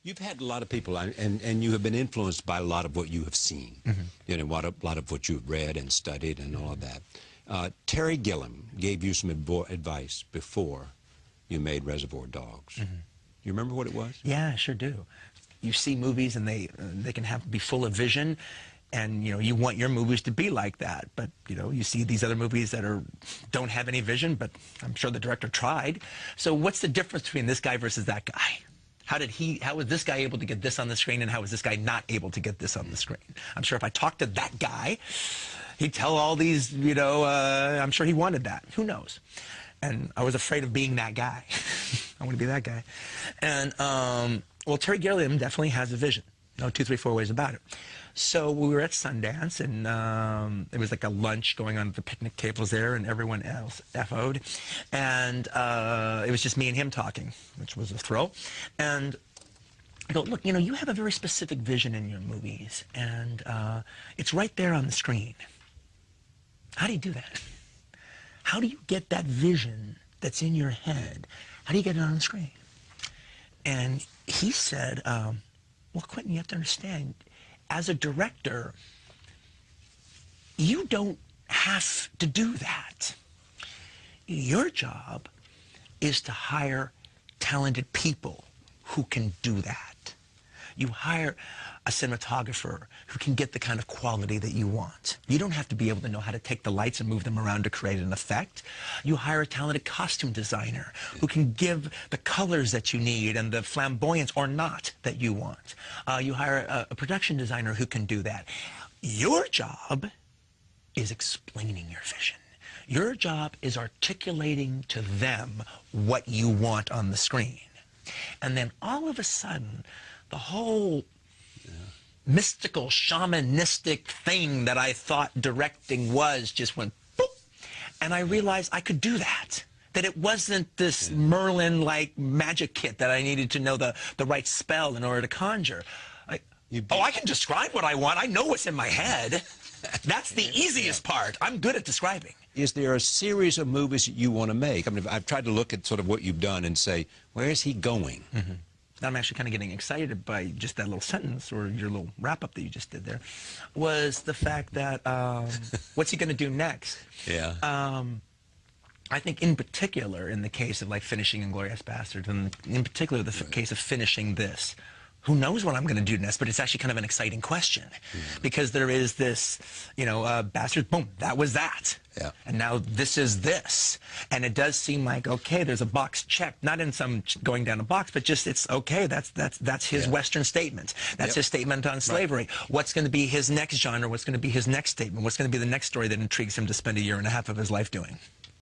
You've had a lot of people, and you have been influenced by a lot of what you have seen, you know, a lot of what you've read and studied and all of that. Terry Gilliam gave you some advice before you made Reservoir Dogs. You remember what it was? Yeah, I sure do. You see movies and they can be full of vision, and you know you want your movies to be like that. But you know you see these other movies that don't have any vision, but I'm sure the director tried. So what's the difference between this guy versus that guy? How was this guy able to get this on the screen, and how was this guy not able to get this on the screen? I'm sure if I talked to that guy, he'd tell all these, you know, I'm sure he wanted that. Who knows? And I was afraid of being that guy. I want to be that guy. And, well, Terry Gilliam definitely has a vision. No 2, 3, 4 ways about it. So we were at Sundance, and it was like a lunch going on at the picnic tables there, and everyone else FO'd. And it was just me and him talking, which was a thrill. And I go, look, you know, you have a very specific vision in your movies, and it's right there on the screen. How do you do that? How do you get that vision that's in your head? How do you get it on the screen? And he said, well, Quentin, you have to understand, as a director, you don't have to do that. Your job is to hire talented people who can do that. You hire a cinematographer who can get the kind of quality that you want. You don't have to be able to know how to take the lights and move them around to create an effect. You hire a talented costume designer who can give the colors that you need and the flamboyance or not that you want. You hire a production designer who can do that. Your job is explaining your vision. Your job is articulating to them what you want on the screen. And then all of a sudden, the whole mystical, shamanistic thing that I thought directing was just went boop. And I realized I could do that. That it wasn't this Merlin-like magic kit that I needed to know the right spell in order to conjure. I can describe what I want. I know what's in my head. That's the easiest part. I'm good at describing. Is there a series of movies that you want to make? I mean, I've tried to look at sort of what you've done and say, where is he going? I'm actually kind of getting excited by just that little sentence, or your little wrap-up that you just did there, was the fact that, what's he going to do next? Yeah. I think in particular, in the case of like finishing Inglourious Basterds, and in particular the case of finishing this, who knows what I'm going to do next, but it's actually kind of an exciting question. Because there is this, you know, Bastards, boom, that was that. Yeah. And now this is this. And it does seem like, okay, there's a box checked, not in some going down a box, but just it's okay, that's his Western statement. That's his statement on slavery. What's going to be his next genre? What's going to be his next statement? What's going to be the next story that intrigues him to spend 1.5 years of his life doing?